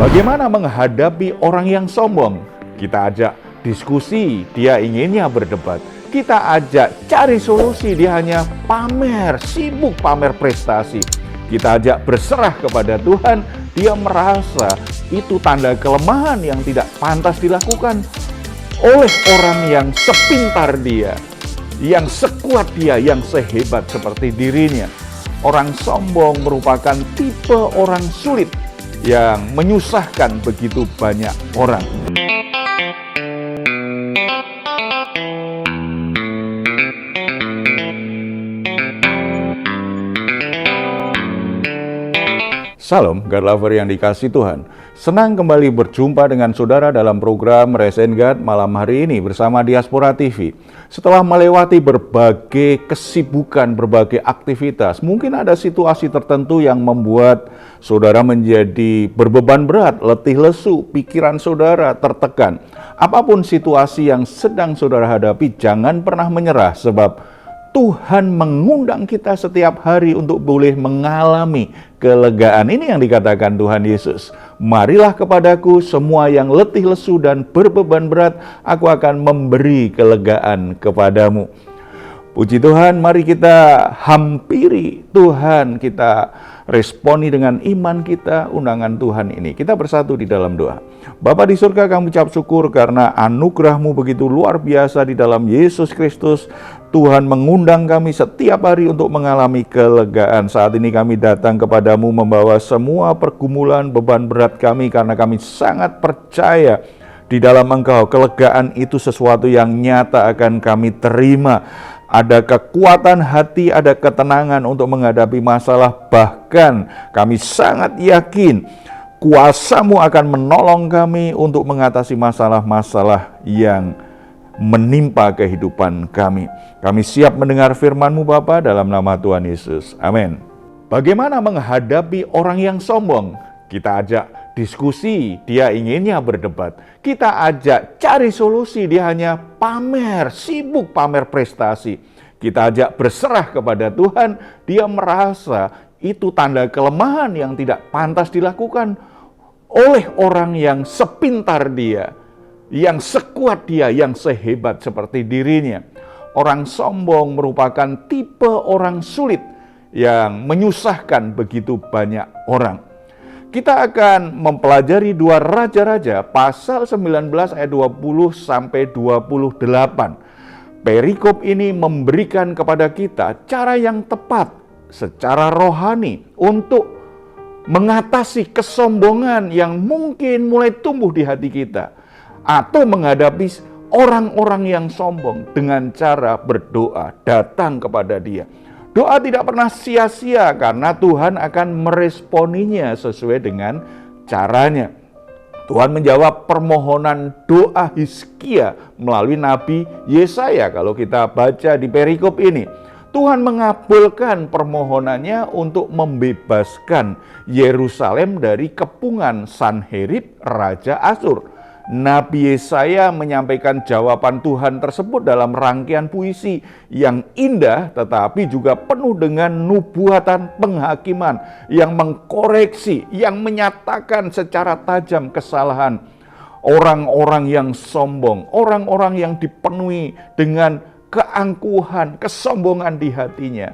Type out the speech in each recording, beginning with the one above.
Bagaimana menghadapi orang yang sombong? Kita ajak diskusi, dia inginnya berdebat. Kita ajak cari solusi, dia hanya pamer, sibuk pamer prestasi. Kita ajak berserah kepada Tuhan, dia merasa itu tanda kelemahan yang tidak pantas dilakukan oleh orang yang sepintar dia, yang sekuat dia, yang sehebat seperti dirinya. Orang sombong merupakan tipe orang sulit yang menyusahkan begitu banyak orang. Salam, God Lover yang dikasihi Tuhan. Senang kembali berjumpa dengan saudara dalam program Rest and God malam hari ini bersama Diaspora TV. Setelah melewati berbagai kesibukan, berbagai aktivitas, mungkin ada situasi tertentu yang membuat saudara menjadi berbeban berat, letih lesu, pikiran saudara tertekan. Apapun situasi yang sedang saudara hadapi, jangan pernah menyerah, sebab Tuhan mengundang kita setiap hari untuk boleh mengalami kelegaan. Ini yang dikatakan Tuhan Yesus. Marilah kepadaku semua yang letih lesu dan berbeban berat, aku akan memberi kelegaan kepadamu. Puji Tuhan, mari kita hampiri Tuhan, kita responi dengan iman kita, undangan Tuhan ini. Kita bersatu di dalam doa. Bapa di surga, kami ucap syukur karena anugerah-Mu begitu luar biasa di dalam Yesus Kristus. Tuhan mengundang kami setiap hari untuk mengalami kelegaan. Saat ini kami datang kepadamu membawa semua pergumulan, beban berat kami, karena kami sangat percaya di dalam Engkau. Kelegaan itu sesuatu yang nyata akan kami terima. Ada kekuatan hati, ada ketenangan untuk menghadapi masalah. Bahkan kami sangat yakin kuasa-Mu akan menolong kami untuk mengatasi masalah-masalah yang menimpa kehidupan kami. Kami siap mendengar firman-Mu Bapa, dalam nama Tuhan Yesus. Amin. Bagaimana menghadapi orang yang sombong? Kita ajak diskusi, dia inginnya berdebat. Kita ajak cari solusi, dia hanya pamer, sibuk pamer prestasi. Kita ajak berserah kepada Tuhan, dia merasa itu tanda kelemahan yang tidak pantas dilakukan oleh orang yang sepintar dia, yang sekuat dia, yang sehebat seperti dirinya. Orang sombong merupakan tipe orang sulit yang menyusahkan begitu banyak orang. Kita akan mempelajari 2 Raja-Raja pasal 19 ayat 20 sampai 28. Perikop ini memberikan kepada kita cara yang tepat secara rohani untuk mengatasi kesombongan yang mungkin mulai tumbuh di hati kita, atau menghadapi orang-orang yang sombong dengan cara berdoa, datang kepada Dia. Doa tidak pernah sia-sia karena Tuhan akan meresponinya sesuai dengan caranya. Tuhan menjawab permohonan doa Hizkia melalui Nabi Yesaya. Kalau kita baca di perikop ini, Tuhan mengabulkan permohonannya untuk membebaskan Yerusalem dari kepungan Sanherib Raja Asyur. Nabi Yesaya menyampaikan jawaban Tuhan tersebut dalam rangkaian puisi yang indah, tetapi juga penuh dengan nubuatan penghakiman yang mengkoreksi, yang menyatakan secara tajam kesalahan orang-orang yang sombong, orang-orang yang dipenuhi dengan keangkuhan, kesombongan di hatinya.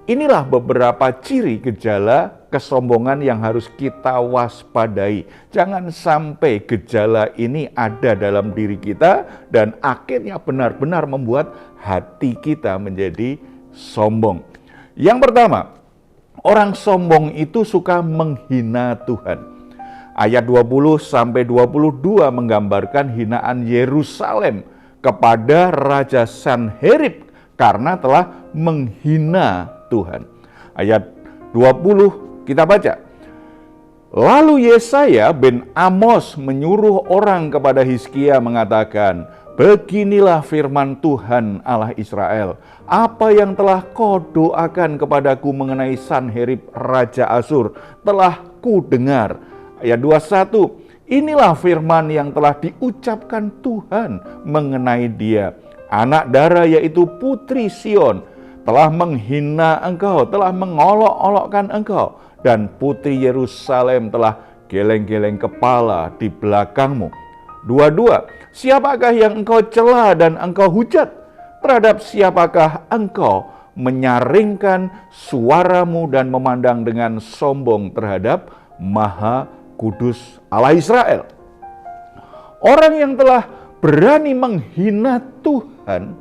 Inilah beberapa ciri gejala kesombongan yang harus kita waspadai. Jangan sampai gejala ini ada dalam diri kita dan akhirnya benar-benar membuat hati kita menjadi sombong. Yang pertama, orang sombong itu suka menghina Tuhan. Ayat 20 sampai 22 menggambarkan hinaan Yerusalem kepada Raja Sanherib karena telah menghina Tuhan. Ayat 20 kita baca. Lalu Yesaya bin Amos menyuruh orang kepada Hizkia mengatakan, beginilah firman Tuhan Allah Israel, apa yang telah kau doakan kepadaku mengenai Sanherib Raja Asyur telah ku dengar. Ayat 21, inilah firman yang telah diucapkan Tuhan mengenai dia. Anak dara yaitu putri Sion telah menghina engkau, telah mengolok-olokkan engkau, dan putri Yerusalem telah geleng-geleng kepala di belakangmu. 22. Siapakah yang engkau cela dan engkau hujat? Terhadap siapakah engkau menyaringkan suaramu dan memandang dengan sombong terhadap Maha Kudus Allah Israel? Orang yang telah berani menghina Tuhan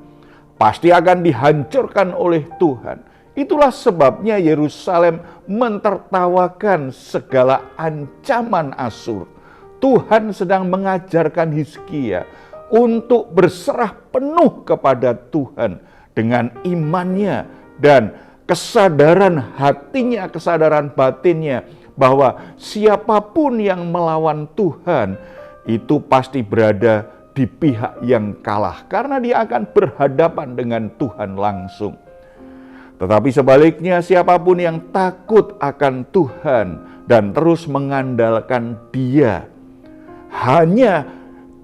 pasti akan dihancurkan oleh Tuhan. Itulah sebabnya Yerusalem mentertawakan segala ancaman Asyur. Tuhan sedang mengajarkan Hizkia untuk berserah penuh kepada Tuhan dengan imannya dan kesadaran hatinya, kesadaran batinnya bahwa siapapun yang melawan Tuhan itu pasti berada di pihak yang kalah karena dia akan berhadapan dengan Tuhan langsung. Tetapi sebaliknya, siapapun yang takut akan Tuhan dan terus mengandalkan Dia, hanya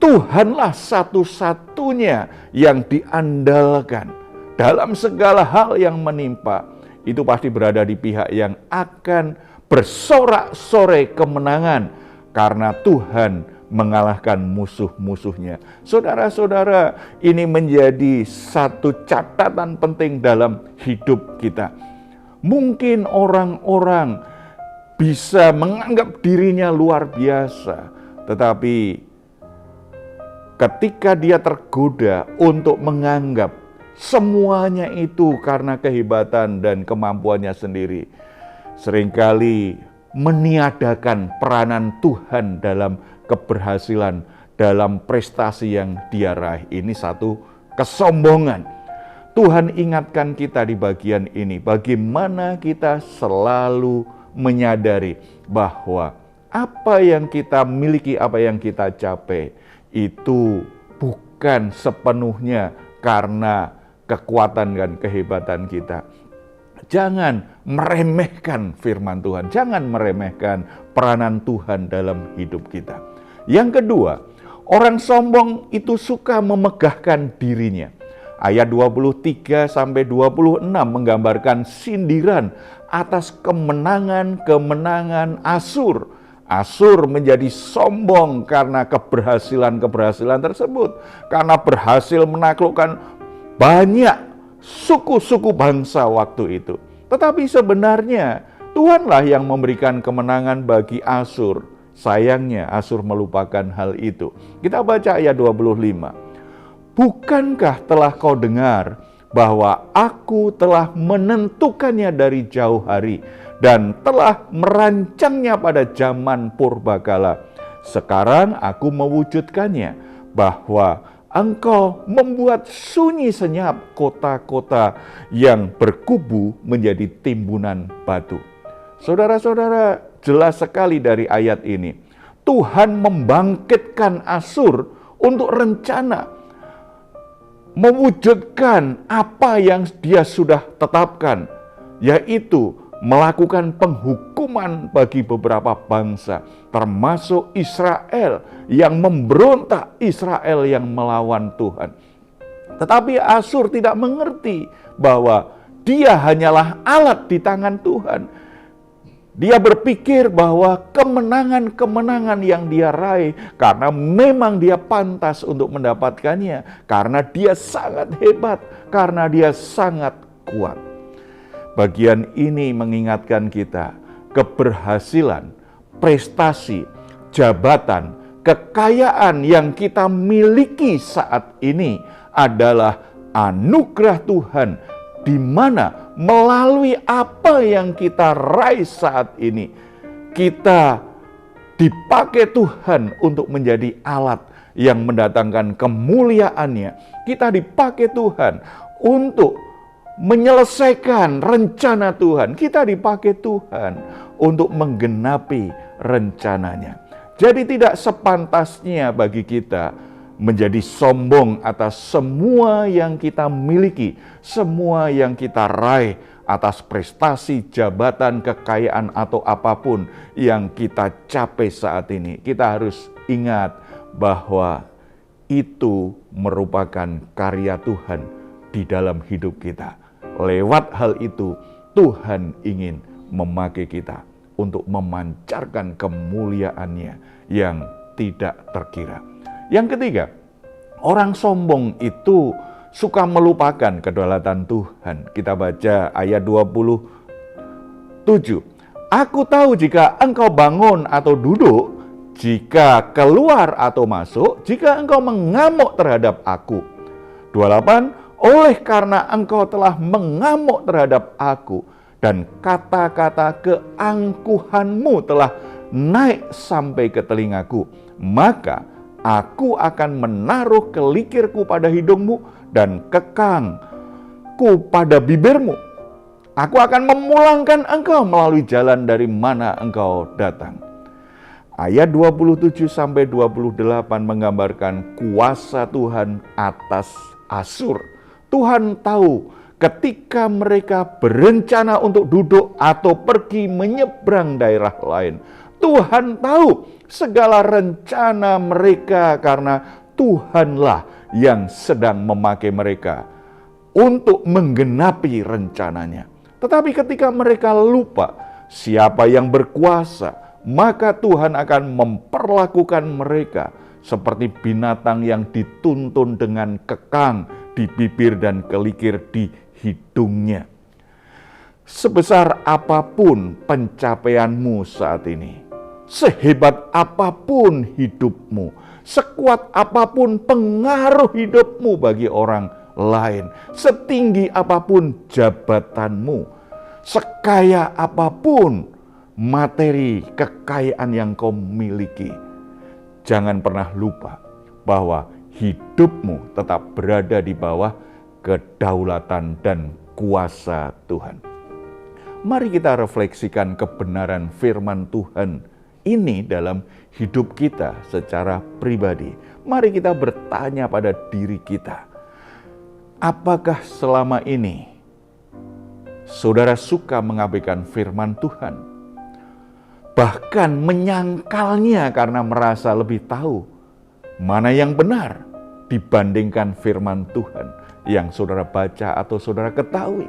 Tuhanlah satu-satunya yang diandalkan dalam segala hal yang menimpa, itu pasti berada di pihak yang akan bersorak-sorai kemenangan karena Tuhan mengalahkan musuh-musuhnya. Saudara-saudara, ini menjadi satu catatan penting dalam hidup kita. Mungkin orang-orang bisa menganggap dirinya luar biasa, tetapi ketika dia tergoda untuk menganggap semuanya itu karena kehebatan dan kemampuannya sendiri, seringkali meniadakan peranan Tuhan dalam keberhasilan, dalam prestasi yang dia raih. Ini satu kesombongan. Tuhan ingatkan kita di bagian ini, bagaimana kita selalu menyadari bahwa apa yang kita miliki, apa yang kita capai, itu bukan sepenuhnya karena kekuatan dan kehebatan kita. Jangan meremehkan firman Tuhan, jangan meremehkan peranan Tuhan dalam hidup kita. Yang kedua, orang sombong itu suka memegahkan dirinya. Ayat 23-26 menggambarkan sindiran atas kemenangan-kemenangan Asyur. Asyur menjadi sombong karena keberhasilan-keberhasilan tersebut. Karena berhasil menaklukkan banyak suku-suku bangsa waktu itu. Tetapi sebenarnya Tuhanlah yang memberikan kemenangan bagi Asyur. Sayangnya Asyur melupakan hal itu. Kita baca ayat 25. Bukankah telah kau dengar bahwa aku telah menentukannya dari jauh hari dan telah merancangnya pada zaman purbakala. Sekarang aku mewujudkannya, bahwa engkau membuat sunyi senyap kota-kota yang berkubu menjadi timbunan batu. Saudara-saudara, jelas sekali dari ayat ini, Tuhan membangkitkan Asyur untuk rencana mewujudkan apa yang dia sudah tetapkan, yaitu melakukan penghukuman bagi beberapa bangsa, termasuk Israel yang memberontak, Israel yang melawan Tuhan. Tetapi Asyur tidak mengerti bahwa dia hanyalah alat di tangan Tuhan. Dia berpikir bahwa kemenangan-kemenangan yang dia raih karena memang dia pantas untuk mendapatkannya, karena dia sangat hebat, karena dia sangat kuat. Bagian ini mengingatkan kita, keberhasilan, prestasi, jabatan, kekayaan yang kita miliki saat ini adalah anugerah Tuhan, di mana melalui apa yang kita raih saat ini, kita dipakai Tuhan untuk menjadi alat yang mendatangkan kemuliaannya. Kita dipakai Tuhan untuk menyelesaikan rencana Tuhan. Kita dipakai Tuhan untuk menggenapi rencananya. Jadi tidak sepantasnya bagi kita menjadi sombong atas semua yang kita miliki, semua yang kita raih, atas prestasi, jabatan, kekayaan, atau apapun yang kita capai saat ini. Kita harus ingat bahwa itu merupakan karya Tuhan di dalam hidup kita. Lewat hal itu, Tuhan ingin memakai kita. untuk memancarkan kemuliaannya yang tidak terkira. Yang ketiga, orang sombong itu suka melupakan kedaulatan Tuhan. Kita baca ayat 27. Aku tahu jika engkau bangun atau duduk, jika keluar atau masuk, jika engkau mengamuk terhadap aku. 28. Oleh karena engkau telah mengamuk terhadap aku, dan kata-kata keangkuhanmu telah naik sampai ke telingaku, maka aku akan menaruh kelikirku pada hidungmu dan kekangku pada bibirmu. Aku akan memulangkan engkau melalui jalan dari mana engkau datang. Ayat 27-28 menggambarkan kuasa Tuhan atas Asyur. Tuhan tahu ketika mereka berencana untuk duduk atau pergi menyeberang daerah lain. Tuhan tahu segala rencana mereka karena Tuhanlah yang sedang memakai mereka untuk menggenapi rencananya. Tetapi ketika mereka lupa siapa yang berkuasa, maka Tuhan akan memperlakukan mereka seperti binatang yang dituntun dengan kekang di bibir dan kelikir di hidungnya. Sebesar apapun pencapaianmu saat ini, sehebat apapun hidupmu, sekuat apapun pengaruh hidupmu bagi orang lain, setinggi apapun jabatanmu, sekaya apapun materi kekayaan yang kau miliki, jangan pernah lupa bahwa hidupmu tetap berada di bawah kedaulatan dan kuasa Tuhan. Mari kita refleksikan kebenaran firman Tuhan ini dalam hidup kita secara pribadi. Mari kita bertanya pada diri kita, apakah selama ini saudara suka mengabaikan firman Tuhan? Bahkan menyangkalnya karena merasa lebih tahu mana yang benar dibandingkan firman Tuhan yang saudara baca atau saudara ketahui.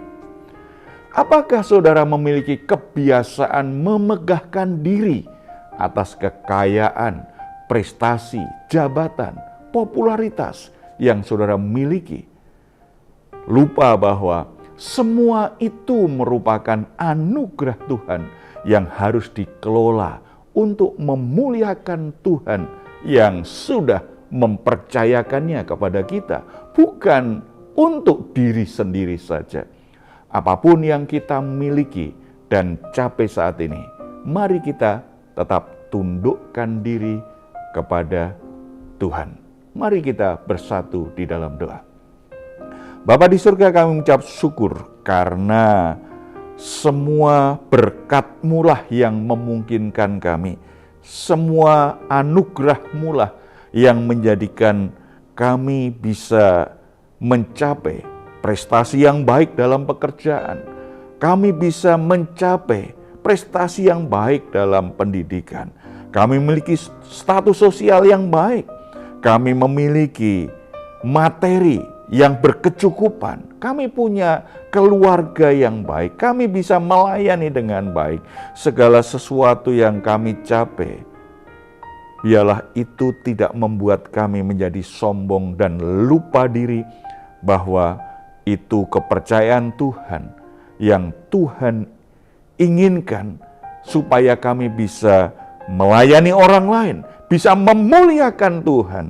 Apakah saudara memiliki kebiasaan memegahkan diri atas kekayaan, prestasi, jabatan, popularitas yang saudara miliki? Lupa bahwa semua itu merupakan anugerah Tuhan yang harus dikelola untuk memuliakan Tuhan yang sudah mempercayakannya kepada kita, bukan untuk diri sendiri saja. Apapun yang kita miliki dan capai saat ini, mari kita tetap tundukkan diri kepada Tuhan. Mari kita bersatu di dalam doa. Bapa di surga, kami mengucap syukur karena semua berkat-Mu lah yang memungkinkan kami. Semua anugerah-Mu lah yang menjadikan kami bisa mencapai prestasi yang baik dalam pekerjaan. Kami bisa mencapai prestasi yang baik dalam pendidikan. Kami memiliki status sosial yang baik. Kami memiliki materi yang berkecukupan. Kami punya keluarga yang baik. Kami bisa melayani dengan baik. Segala sesuatu yang kami capai, biarlah itu tidak membuat kami menjadi sombong dan lupa diri bahwa itu kepercayaan Tuhan yang Tuhan inginkan supaya kami bisa melayani orang lain, bisa memuliakan Tuhan.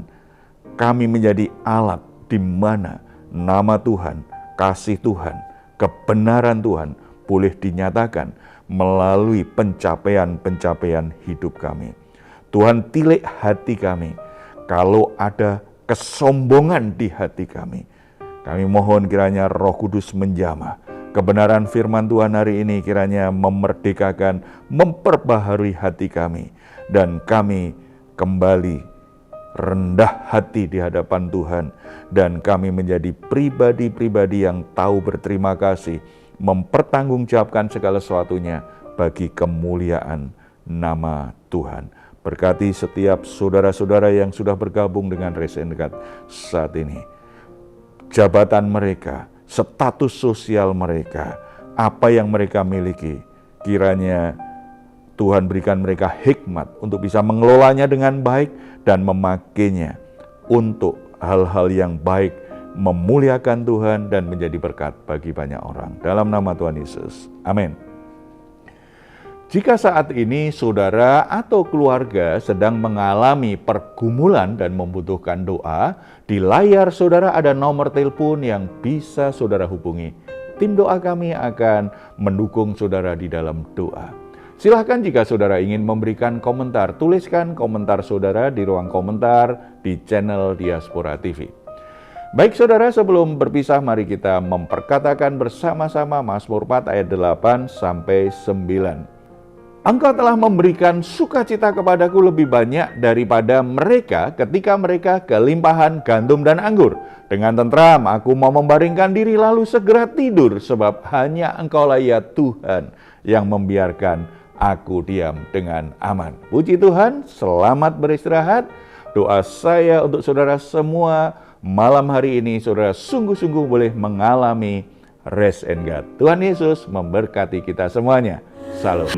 Kami menjadi alat di mana nama Tuhan, kasih Tuhan, kebenaran Tuhan boleh dinyatakan melalui pencapaian-pencapaian hidup kami. Tuhan, tilik hati kami kalau ada kesombongan di hati kami. Kami mohon kiranya Roh Kudus menjamah kebenaran firman Tuhan hari ini, kiranya memerdekakan, memperbaharui hati kami, dan kami kembali rendah hati di hadapan Tuhan, dan kami menjadi pribadi-pribadi yang tahu berterima kasih, mempertanggungjawabkan segala sesuatunya bagi kemuliaan nama Tuhan. Berkati setiap saudara-saudara yang sudah bergabung dengan Raise and Guide saat ini. Jabatan mereka, status sosial mereka, apa yang mereka miliki, kiranya Tuhan berikan mereka hikmat untuk bisa mengelolanya dengan baik dan memakainya untuk hal-hal yang baik, memuliakan Tuhan dan menjadi berkat bagi banyak orang. Dalam nama Tuhan Yesus. Amin. Jika saat ini saudara atau keluarga sedang mengalami pergumulan dan membutuhkan doa, di layar saudara ada nomor telepon yang bisa saudara hubungi. Tim doa kami akan mendukung saudara di dalam doa. Silahkan jika saudara ingin memberikan komentar, tuliskan komentar saudara di ruang komentar di channel Diaspora TV. Baik saudara, sebelum berpisah mari kita memperkatakan bersama-sama Mazmur 4 ayat 8 sampai 9. Engkau telah memberikan sukacita kepadaku lebih banyak daripada mereka ketika mereka kelimpahan gandum dan anggur. Dengan tentram aku mau membaringkan diri lalu segera tidur, sebab hanya Engkaulah ya Tuhan yang membiarkan aku diam dengan aman. Puji Tuhan, selamat beristirahat. Doa saya untuk saudara semua, malam hari ini saudara sungguh-sungguh boleh mengalami rest and God. Tuhan Yesus memberkati kita semuanya. Salam.